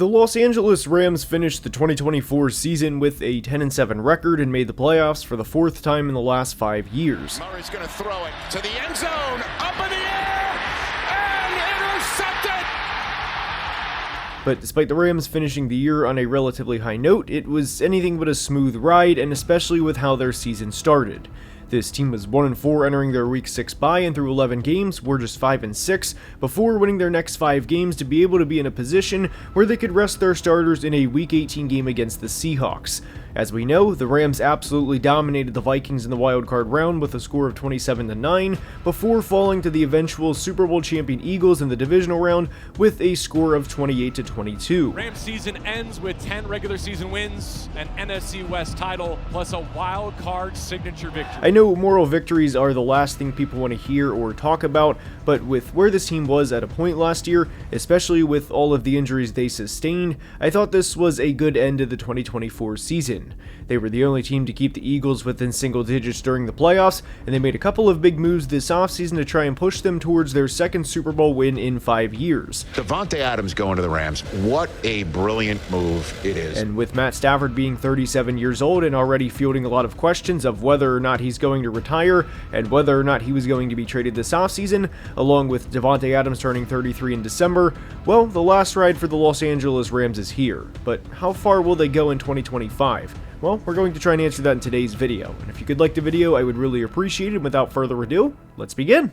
The Los Angeles Rams finished the 2024 season with a 10-7 record and made the playoffs for the fourth time in the last 5 years. Murray's going to throw it to the end zone, up in the air, and intercepted! But despite the Rams finishing the year on a relatively high note, it was anything but a smooth ride, and especially with how their season started. This team was 1-4 entering their Week 6 bye, and through 11 games were just 5-6 before winning their next 5 games to be able to be in a position where they could rest their starters in a Week 18 game against the Seahawks. As we know, the Rams absolutely dominated the Vikings in the wildcard round with a score of 27-9 before falling to the eventual Super Bowl champion Eagles in the divisional round with a score of 28-22. Rams season ends with 10 regular season wins, an NFC West title, plus a wild card signature victory. I know moral victories are the last thing people want to hear or talk about, but with where this team was at a point last year, especially with all of the injuries they sustained, I thought this was a good end to the 2024 season. They were the only team to keep the Eagles within single digits during the playoffs, and they made a couple of big moves this offseason to try and push them towards their second Super Bowl win in 5 years. Davante Adams going to the Rams. What a brilliant move it is. And with Matt Stafford being 37 years old and already fielding a lot of questions of whether or not he's going to retire and whether or not he was going to be traded this offseason, along with Davante Adams turning 33 in December, well, the last ride for the Los Angeles Rams is here. But how far will they go in 2025? Well, we're going to try and answer that in today's video, and if you could like the video, I would really appreciate it. Without further ado, let's begin!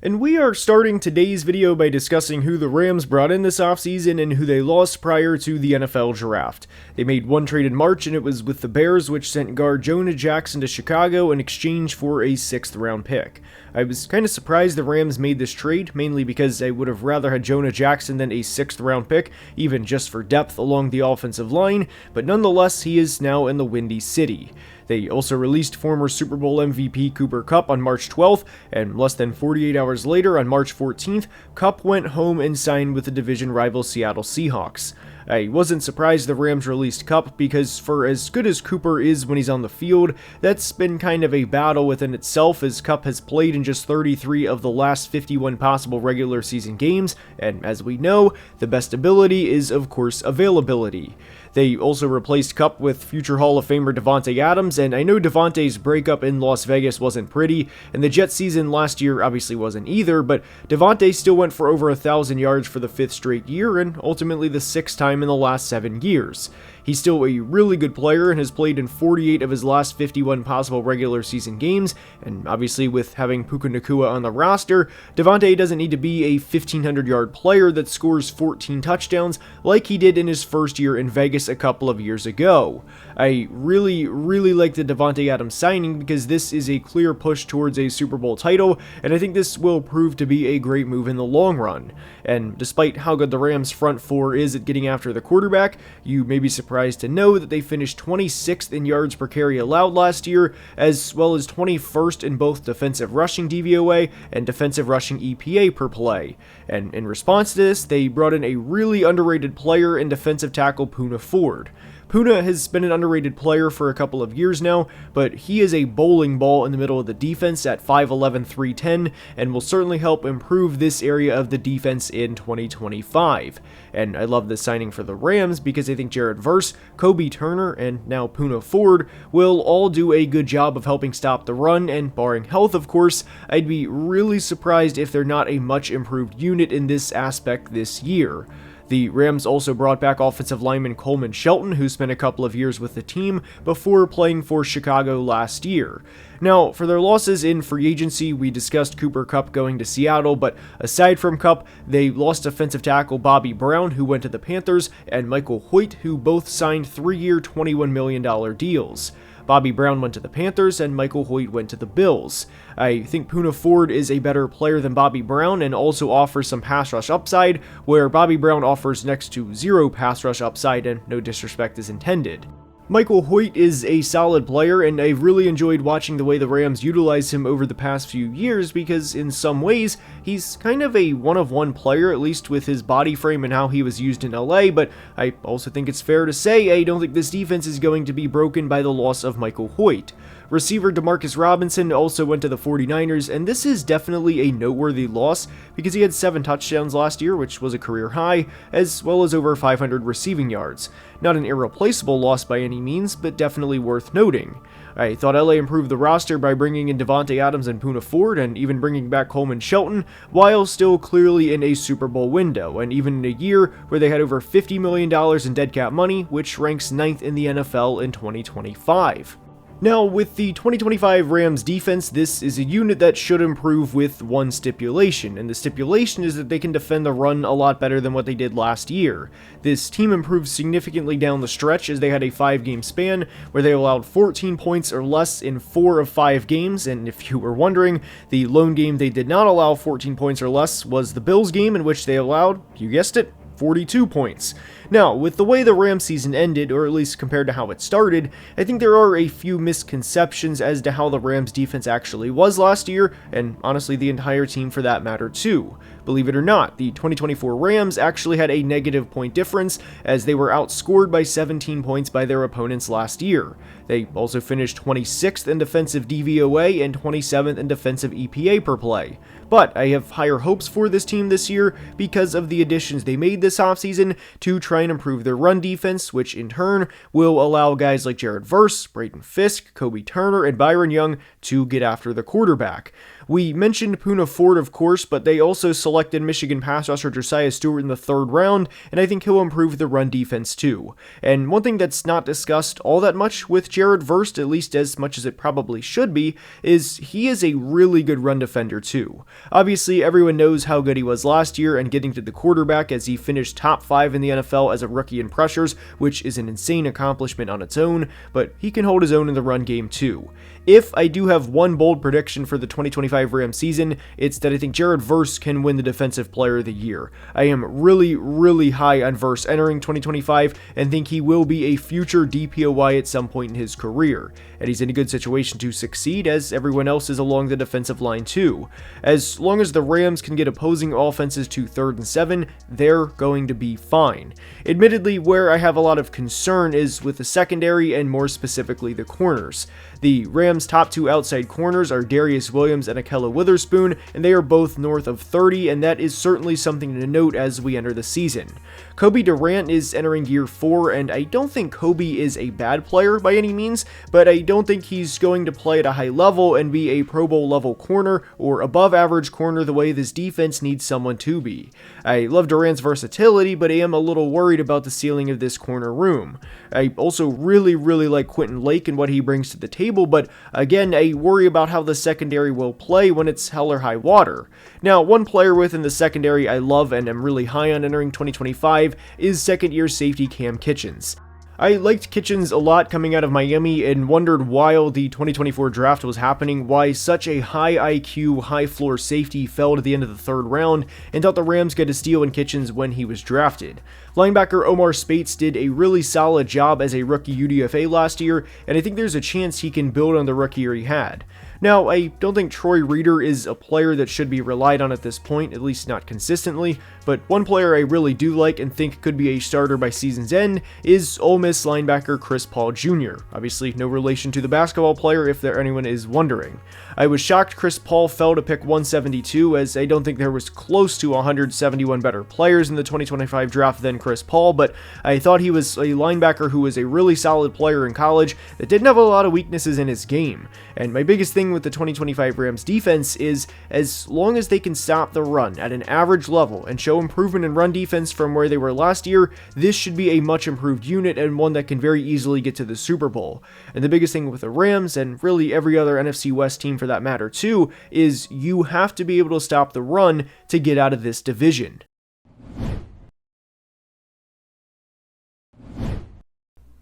And we are starting today's video by discussing who the Rams brought in this offseason and who they lost prior to the NFL draft. They made one trade in March, and it was with the Bears, which sent guard Jonah Jackson to Chicago in exchange for a 6th round pick. I was kind of surprised the Rams made this trade, mainly because I would have rather had Jonah Jackson than a 6th round pick, even just for depth along the offensive line, but nonetheless, he is now in the Windy City. They also released former Super Bowl MVP Cooper Kupp on March 12th, and less than 48 hours later, on March 14th, Kupp went home and signed with the division rival Seattle Seahawks. I wasn't surprised the Rams released Kupp because for as good as Cooper is when he's on the field, that's been kind of a battle within itself, as Kupp has played in just 33 of the last 51 possible regular season games, and as we know, the best ability is of course availability. They also replaced Kupp with future Hall of Famer Davante Adams, and I know Davante's breakup in Las Vegas wasn't pretty, and the Jets season last year obviously wasn't either, but Davante still went for over 1,000 yards for the 5th straight year, and ultimately the 6th time in the last 7 years. He's still a really good player and has played in 48 of his last 51 possible regular season games, and obviously with having Puka Nacua on the roster, Davante doesn't need to be a 1,500-yard player that scores 14 touchdowns like he did in his first year in Vegas a couple of years ago. I really like the Davante Adams signing because this is a clear push towards a Super Bowl title, and I think this will prove to be a great move in the long run. And despite how good the Rams front four is at getting after the quarterback, you may be surprised to know that they finished 26th in yards per carry allowed last year, as well as 21st in both defensive rushing DVOA and defensive rushing EPA per play. And in response to this, they brought in a really underrated player in defensive tackle Poona Ford. Poona has been an underrated player for a couple of years now, but he is a bowling ball in the middle of the defense at 5'11", 310, and will certainly help improve this area of the defense in 2025. And I love this signing for the Rams because I think Jared Verse, Kobe Turner, and now Poona Ford will all do a good job of helping stop the run, and barring health, of course, I'd be really surprised if they're not a much improved unit in this aspect this year. The Rams also brought back offensive lineman Coleman Shelton, who spent a couple of years with the team before playing for Chicago last year. Now, for their losses in free agency, we discussed Cooper Kupp going to Seattle, but aside from Kupp, they lost defensive tackle Bobby Brown, who went to the Panthers, and Michael Hoyt, who both signed 3-year, $21 million deals. Bobby Brown went to the Panthers, and Michael Hoyt went to the Bills. I think Poona Ford is a better player than Bobby Brown and also offers some pass rush upside, where Bobby Brown offers next to zero pass rush upside, and no disrespect is intended. Michael Hoyt is a solid player, and I've really enjoyed watching the way the Rams utilize him over the past few years because in some ways, he's kind of a one-of-one player, at least with his body frame and how he was used in LA, but I also think it's fair to say I don't think this defense is going to be broken by the loss of Michael Hoyt. Receiver Demarcus Robinson also went to the 49ers, and this is definitely a noteworthy loss because he had 7 touchdowns last year, which was a career high, as well as over 500 receiving yards. Not an irreplaceable loss by any means, but definitely worth noting. I thought LA improved the roster by bringing in Devontae Adams and Poona Ford, and even bringing back Coleman Shelton, while still clearly in a Super Bowl window, and even in a year where they had over $50 million in dead cap money, which ranks 9th in the NFL in 2025. Now, with the 2025 Rams defense, this is a unit that should improve with one stipulation, and the stipulation is that they can defend the run a lot better than what they did last year. This team improved significantly down the stretch as they had a 5-game span where they allowed 14 points or less in 4 of 5 games, and if you were wondering, the lone game they did not allow 14 points or less was the Bills game, in which they allowed, you guessed it, 42 points. Now, with the way the Rams season ended, or at least compared to how it started, I think there are a few misconceptions as to how the Rams defense actually was last year, and honestly the entire team for that matter too. Believe it or not, the 2024 Rams actually had a negative point difference as they were outscored by 17 points by their opponents last year. They also finished 26th in defensive DVOA and 27th in defensive EPA per play. But I have higher hopes for this team this year because of the additions they made this offseason to try and improve their run defense, which in turn will allow guys like Jared Verse, Braden Fisk, Kobe Turner, and Byron Young to get after the quarterback. We mentioned Poona Ford, of course, but they also selected Michigan pass rusher Josiah Stewart in the 3rd round, and I think he'll improve the run defense too. And one thing that's not discussed all that much with Jared Verse, at least as much as it probably should be, is he is a really good run defender too. Obviously, everyone knows how good he was last year and getting to the quarterback as he finished top 5 in the NFL as a rookie in pressures, which is an insane accomplishment on its own, but he can hold his own in the run game too. If I do have one bold prediction for the 2025 Rams season, it's that I think Jared Verse can win the Defensive Player of the Year. I am really high on Verse entering 2025 and think he will be a future DPOY at some point in his career. And he's in a good situation to succeed as everyone else is along the defensive line too. As long as the Rams can get opposing offenses to 3rd and 7, they're going to be fine. Admittedly, where I have a lot of concern is with the secondary and more specifically the corners. The Rams' top 2 outside corners are Darius Williams and Akella Witherspoon, and they are both north of 30, and that is certainly something to note as we enter the season. Kobe Durant is entering year 4, and I don't think Kobe is a bad player by any means, but I don't think he's going to play at a high level and be a Pro Bowl level corner or above average corner the way this defense needs someone to be. I love Durant's versatility, but I am a little worried about the ceiling of this corner room. I also really like Quentin Lake and what he brings to the table, but again, I worry about how the secondary will play when it's hell or high water. Now, one player within the secondary I love and am really high on entering 2025 is second-year safety Cam Kitchens. I liked Kitchens a lot coming out of Miami and wondered while the 2024 draft was happening why such a high IQ, high floor safety fell to the end of the 3rd round, and thought the Rams got a steal in Kitchens when he was drafted. Linebacker Omar Spates did a really solid job as a rookie UDFA last year, and I think there's a chance he can build on the rookie year he had. Now, I don't think Troy Reeder is a player that should be relied on at this point, at least not consistently, but one player I really do like and think could be a starter by season's end is Ole Miss linebacker Chris Paul Jr. Obviously, no relation to the basketball player if anyone is wondering. I was shocked Chris Paul fell to pick 172 as I don't think there was close to 171 better players in the 2025 draft than Chris Paul, but I thought he was a linebacker who was a really solid player in college that didn't have a lot of weaknesses in his game. And my biggest thing with the 2025 Rams defense is as long as they can stop the run at an average level and show improvement in run defense from where they were last year, this should be a much improved unit and one that can very easily get to the Super Bowl. And the biggest thing with the Rams, and really every other NFC West team for that matter too, is you have to be able to stop the run to get out of this division.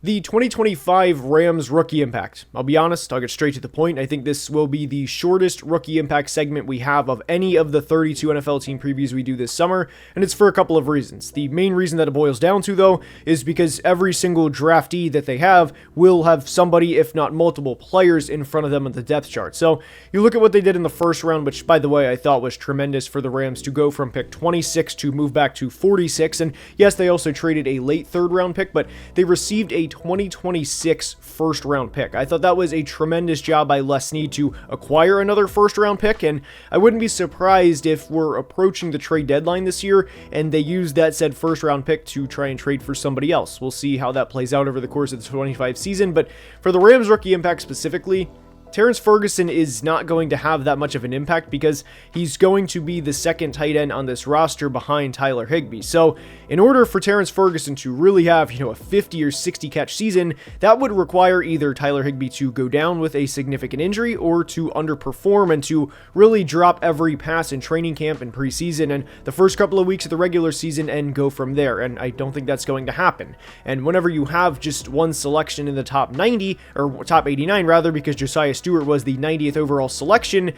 The 2025 Rams rookie impact. I'll be honest, I'll get straight to the point. I think this will be the shortest rookie impact segment we have of any of the 32 NFL team previews we do this summer, and it's for a couple of reasons. The main reason that it boils down to, though, is because every single draftee that they have will have somebody, if not multiple players, in front of them on the depth chart. So you look at what they did in the 1st round, which, by the way, I thought was tremendous for the Rams to go from pick 26 to move back to 46, and yes, they also traded a late 3rd round pick, but they received a 2026 first-round pick. I thought that was a tremendous job by Les Snead to acquire another first-round pick, and I wouldn't be surprised if we're approaching the trade deadline this year and they use that said first-round pick to try and trade for somebody else. We'll see how that plays out over the course of the 25 season, but for the Rams rookie impact specifically, Terrence Ferguson is not going to have that much of an impact because he's going to be the second tight end on this roster behind Tyler Higbee. So in order for Terrence Ferguson to really have, a 50 or 60 catch season, that would require either Tyler Higbee to go down with a significant injury or to underperform and to really drop every pass in training camp and preseason and the first couple of weeks of the regular season and go from there. And I don't think that's going to happen. And whenever you have just one selection in the top 90, or top 89 rather, because Josiah Stewart was the 90th overall selection,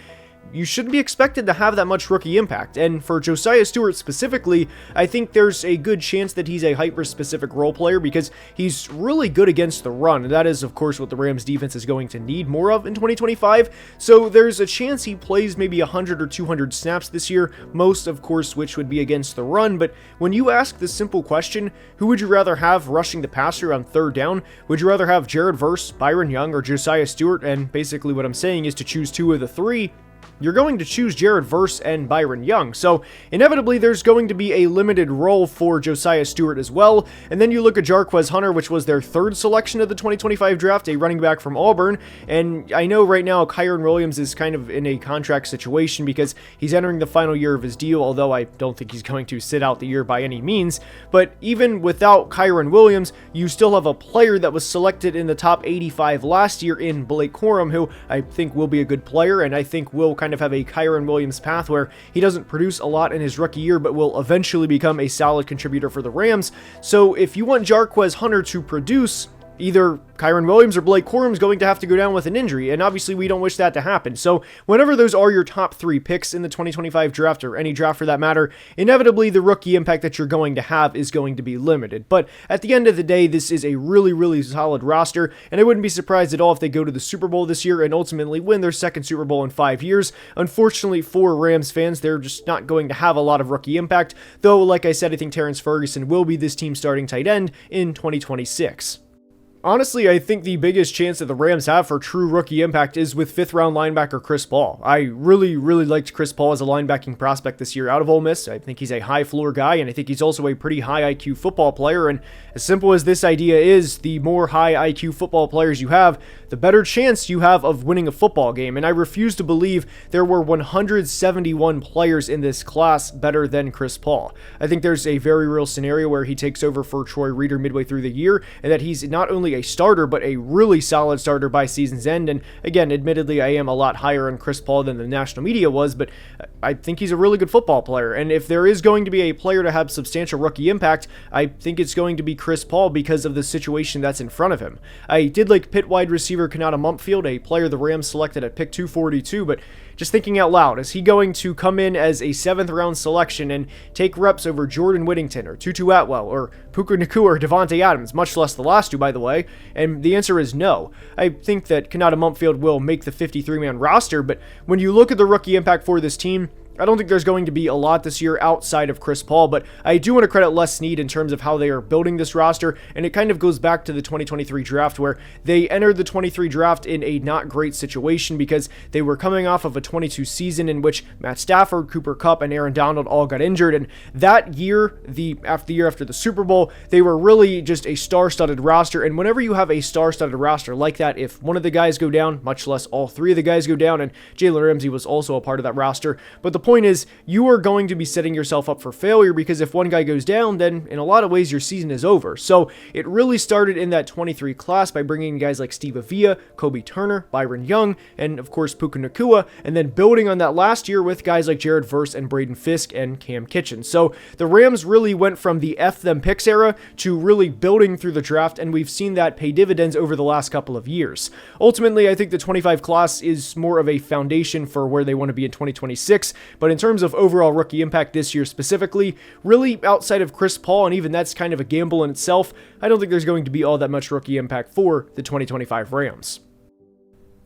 you shouldn't be expected to have that much rookie impact. And for Josiah Stewart specifically, I think there's a good chance that he's a hyper-specific role player because he's really good against the run. And that is, of course, what the Rams defense is going to need more of in 2025. So there's a chance he plays maybe 100 or 200 snaps this year, most, of course, which would be against the run. But when you ask the simple question, who would you rather have rushing the passer on third down? Would you rather have Jared Verse, Byron Young, or Josiah Stewart? And basically what I'm saying is to choose two of the three. You're going to choose Jared Verse and Byron Young. So inevitably there's going to be a limited role for Josiah Stewart as well. And then you look at Jarquez Hunter, which was their third selection of the 2025 draft, a running back from Auburn. And I know right now Kyren Williams is kind of in a contract situation because he's entering the final year of his deal, although I don't think he's going to sit out the year by any means. But even without Kyren Williams, you still have a player that was selected in the top 85 last year in Blake Corum, who I think will be a good player and I think will kind of have a Kyren Williams path where he doesn't produce a lot in his rookie year but will eventually become a solid contributor for the Rams. So if you want Jarquez Hunter to produce, either Kyren Williams or Blake Corum is going to have to go down with an injury, and obviously we don't wish that to happen. So whenever those are your top three picks in the 2025 draft, or any draft for that matter, inevitably the rookie impact that you're going to have is going to be limited. But at the end of the day, this is a really, really solid roster, and I wouldn't be surprised at all if they go to the Super Bowl this year and ultimately win their second Super Bowl in 5 years. Unfortunately for Rams fans, they're just not going to have a lot of rookie impact, though like I said, I think Terrence Ferguson will be this team's starting tight end in 2026. Honestly, I think the biggest chance that the Rams have for true rookie impact is with fifth-round linebacker Chris Paul. I really, really liked Chris Paul as a linebacking prospect this year out of Ole Miss. I think he's a high-floor guy, and I think he's also a pretty high IQ football player, and as simple as this idea is, the more high IQ football players you have, the better chance you have of winning a football game, and I refuse to believe there were 171 players in this class better than Chris Paul. I think there's a very real scenario where he takes over for Troy Reeder midway through the year, and that he's not only a starter, but a really solid starter by season's end. And again, admittedly, I am a lot higher on Chris Paul than the national media was, but I think he's a really good football player. And if there is going to be a player to have substantial rookie impact, I think it's going to be Chris Paul because of the situation that's in front of him. I did like Pitt wide receiver Kanata Mumpfield, a player the Rams selected at pick 242, but just thinking out loud, is he going to come in as a 7th round selection and take reps over Jordan Whittington or Tutu Atwell or Puka Nacua or Devontae Adams, much less the last two, by the way? And the answer is no. I think that Kanata Mumpfield will make the 53-man roster, but when you look at the rookie impact for this team, I don't think there's going to be a lot this year outside of Chris Paul, but I do want to credit Les Snead in terms of how they are building this roster, and it kind of goes back to the 2023 draft where they entered the 23 draft in a not great situation because they were coming off of a 22 season in which Matt Stafford, Cooper Kupp, and Aaron Donald all got injured, and that year, the year after the Super Bowl, they were really just a star-studded roster, and whenever you have a star-studded roster like that, if one of the guys go down, much less all three of the guys go down, and Jalen Ramsey was also a part of that roster, but the point is, you are going to be setting yourself up for failure because if one guy goes down, then in a lot of ways your season is over. So it really started in that 23 class by bringing in guys like Steve Avila, Kobe Turner, Byron Young, and of course Puka Nacua, and then building on that last year with guys like Jared Verse and Braden Fisk and Cam Kitchen. So the Rams really went from the F them picks era to really building through the draft, and we've seen that pay dividends over the last couple of years. Ultimately, I think the 25 class is more of a foundation for where they want to be in 2026, but in terms of overall rookie impact this year specifically, really outside of Chris Paul, and even that's kind of a gamble in itself, I don't think there's going to be all that much rookie impact for the 2025 Rams.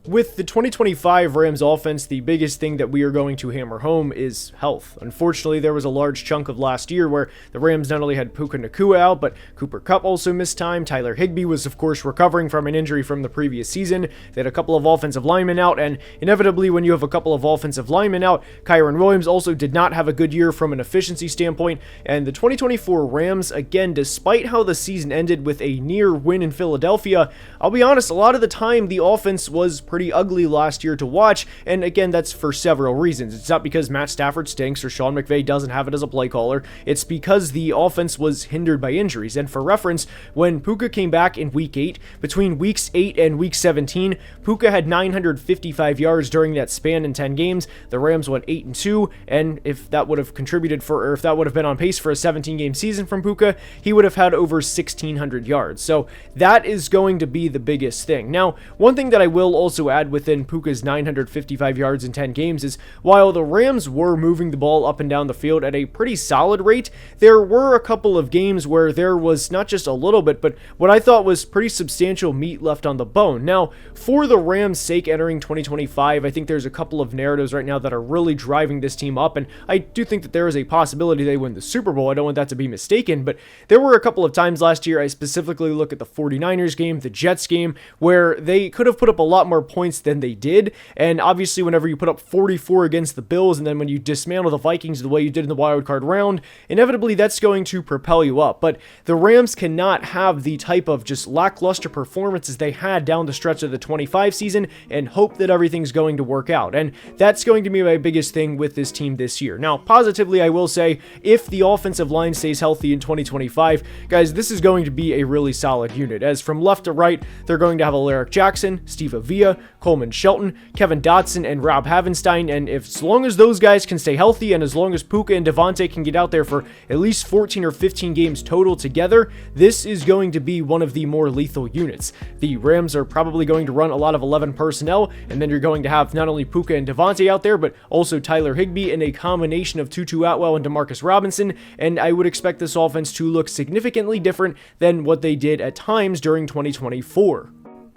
With the 2025 Rams offense, the biggest thing that we are going to hammer home is health. Unfortunately, there was a large chunk of last year where the Rams not only had Puka Nacua out, but Cooper Kupp also missed time. Tyler Higbee was, of course, recovering from an injury from the previous season. They had a couple of offensive linemen out, and inevitably, when you have a couple of offensive linemen out, Kyren Williams also did not have a good year from an efficiency standpoint. And the 2024 Rams, again, despite how the season ended with a near win in Philadelphia, I'll be honest, a lot of the time the offense was pretty ugly last year to watch, and again, that's for several reasons. It's not because Matt Stafford stinks or Sean McVay doesn't have it as a play caller. It's because the offense was hindered by injuries. And for reference, when Puka came back in week 8, between weeks 8 and week 17, Puka had 955 yards during that span in 10 games. The Rams went 8-2, and if that would have contributed for, or if that would have been on pace for a 17-game season from Puka, he would have had over 1,600 yards. So that is going to be the biggest thing. Now, one thing that I will also add within Puka's 955 yards in 10 games is, while the Rams were moving the ball up and down the field at a pretty solid rate, there were a couple of games where there was not just a little bit, but what I thought was pretty substantial meat left on the bone. Now, for the Rams' sake entering 2025, I think there's a couple of narratives right now that are really driving this team up, and I do think that there is a possibility they win the Super Bowl. I don't want that to be mistaken, but there were a couple of times last year, I specifically look at the 49ers game, the Jets game, where they could have put up a lot more points than they did. And obviously, whenever you put up 44 against the Bills, and then when you dismantle the Vikings the way you did in the wild card round, inevitably that's going to propel you up. But the Rams cannot have the type of just lackluster performances they had down the stretch of the 25 season and hope that everything's going to work out. And that's going to be my biggest thing with this team this year. Now, positively, I will say, if the offensive line stays healthy in 2025, guys, this is going to be a really solid unit. As from left to right, they're going to have Alaric Jackson, Steve Avila, Coleman Shelton, Kevin Dotson, and Rob Havenstein. And as long as those guys can stay healthy, and as long as Puka and Devontae can get out there for at least 14 or 15 games total together, this is going to be one of the more lethal units. The Rams are probably going to run a lot of 11 personnel, and then you're going to have not only Puka and Devontae out there, but also Tyler Higbee and a combination of Tutu Atwell and Demarcus Robinson, and I would expect this offense to look significantly different than what they did at times during 2024.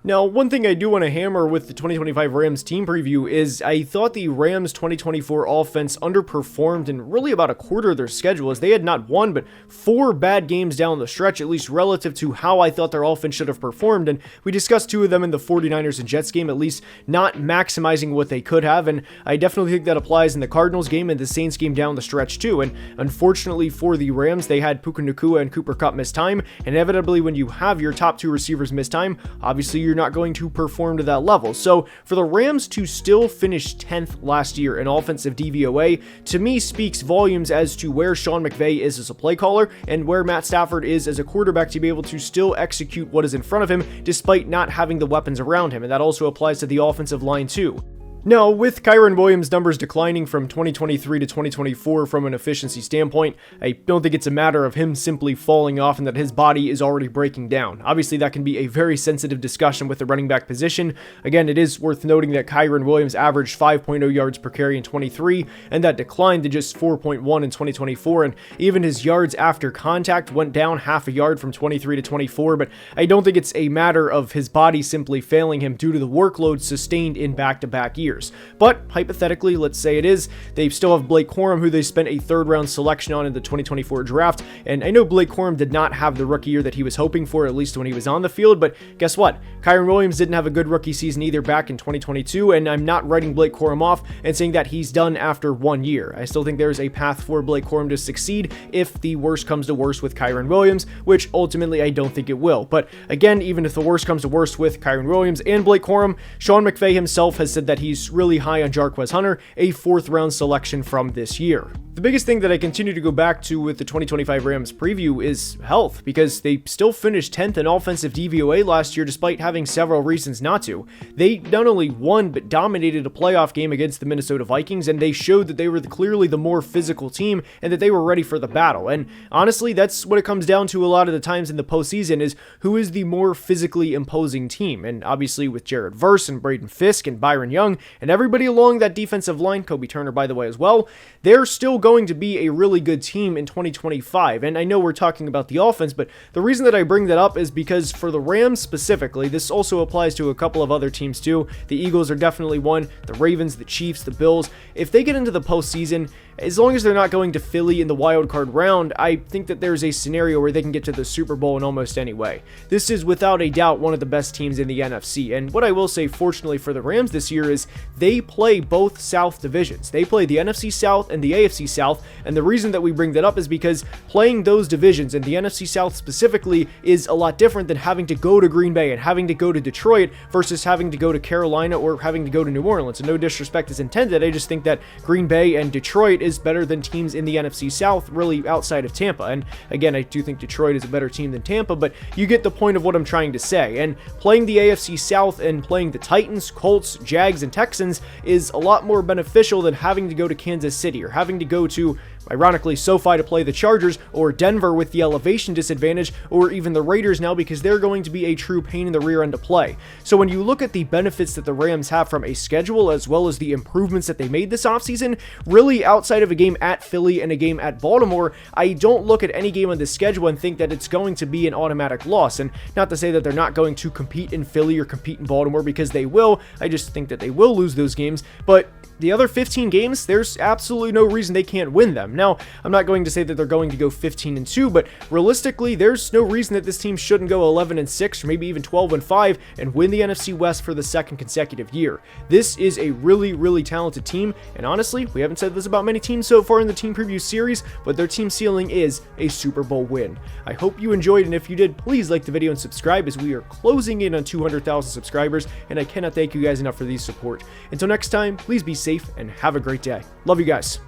Now, one thing I do want to hammer with the 2025 Rams team preview is I thought the Rams 2024 offense underperformed in really about a quarter of their schedule, as they had not one, but 4 bad games down the stretch, at least relative to how I thought their offense should have performed. And we discussed 2 of them in the 49ers and Jets game, at least not maximizing what they could have. And I definitely think that applies in the Cardinals game and the Saints game down the stretch too. And unfortunately for the Rams, they had Puka Nacua and Cooper Kupp miss time. And inevitably, when you have your top 2 receivers miss time, obviously you're not going to perform to that level. So for the Rams to still finish 10th last year in offensive DVOA, to me speaks volumes as to where Sean McVay is as a play caller and where Matt Stafford is as a quarterback to be able to still execute what is in front of him despite not having the weapons around him. And that also applies to the offensive line too. Now, with Kyren Williams' numbers declining from 2023 to 2024 from an efficiency standpoint, I don't think it's a matter of him simply falling off and that his body is already breaking down. Obviously, that can be a very sensitive discussion with the running back position. Again, it is worth noting that Kyren Williams averaged 5.0 yards per carry in 23, and that declined to just 4.1 in 2024, and even his yards after contact went down half a yard from 23 to 24, but I don't think it's a matter of his body simply failing him due to the workload sustained in back-to-back years. But hypothetically, let's say it is, they still have Blake Corum, who they spent a 3rd round selection on in the 2024 draft, and I know Blake Corum did not have the rookie year that he was hoping for, at least when he was on the field, but guess what? Kyren Williams didn't have a good rookie season either back in 2022, and I'm not writing Blake Corum off and saying that he's done after 1 year. I still think there's a path for Blake Corum to succeed if the worst comes to worst with Kyren Williams, which ultimately I don't think it will. But again, even if the worst comes to worst with Kyren Williams and Blake Corum, Sean McVay himself has said that he's really high on Jarquez Hunter, a 4th round selection from this year. The biggest thing that I continue to go back to with the 2025 Rams preview is health, because they still finished 10th in offensive DVOA last year despite having several reasons not to. They not only won, but dominated a playoff game against the Minnesota Vikings, and they showed that they were clearly the more physical team and that they were ready for the battle. And honestly, that's what it comes down to a lot of the times in the postseason, is who is the more physically imposing team. And obviously with Jared Verse and Braden Fisk and Byron Young, and everybody along that defensive line, Kobe Turner, by the way, as well, they're still going to be a really good team in 2025. And I know we're talking about the offense, but the reason that I bring that up is because for the Rams specifically, this also applies to a couple of other teams too. The Eagles are definitely one, the Ravens, the Chiefs, the Bills. If they get into the postseason, as long as they're not going to Philly in the wild card round, I think that there's a scenario where they can get to the Super Bowl in almost any way. This is without a doubt one of the best teams in the NFC, and what I will say fortunately for the Rams this year is they play both South divisions. They play the NFC South and the AFC South, and the reason that we bring that up is because playing those divisions, and the NFC South specifically, is a lot different than having to go to Green Bay and having to go to Detroit versus having to go to Carolina or having to go to New Orleans. And no disrespect is intended, I just think that Green Bay and Detroit is better than teams in the NFC South, really outside of Tampa. And again, I do think Detroit is a better team than Tampa, but you get the point of what I'm trying to say. And playing the AFC South and playing the Titans, Colts, Jags, and Texans is a lot more beneficial than having to go to Kansas City or having to go to, ironically, SoFi to play the Chargers, or Denver with the elevation disadvantage, or even the Raiders now, because they're going to be a true pain in the rear end to play. So when you look at the benefits that the Rams have from a schedule, as well as the improvements that they made this offseason, really outside of a game at Philly and a game at Baltimore, I don't look at any game on the schedule and think that it's going to be an automatic loss. And not to say that they're not going to compete in Philly or compete in Baltimore, because they will. I just think that they will lose those games, but the other 15 games, there's absolutely no reason they can't win them. Now, I'm not going to say that they're going to go 15-2, but realistically, there's no reason that this team shouldn't go 11-6 or maybe even 12-5 and win the NFC West for the second consecutive year. This is a really, really talented team, and honestly, we haven't said this about many teams so far in the team preview series, but their team ceiling is a Super Bowl win. I hope you enjoyed, and if you did, please like the video and subscribe, as we are closing in on 200,000 subscribers, and I cannot thank you guys enough for the support. Until next time, please be safe and have a great day. Love you guys.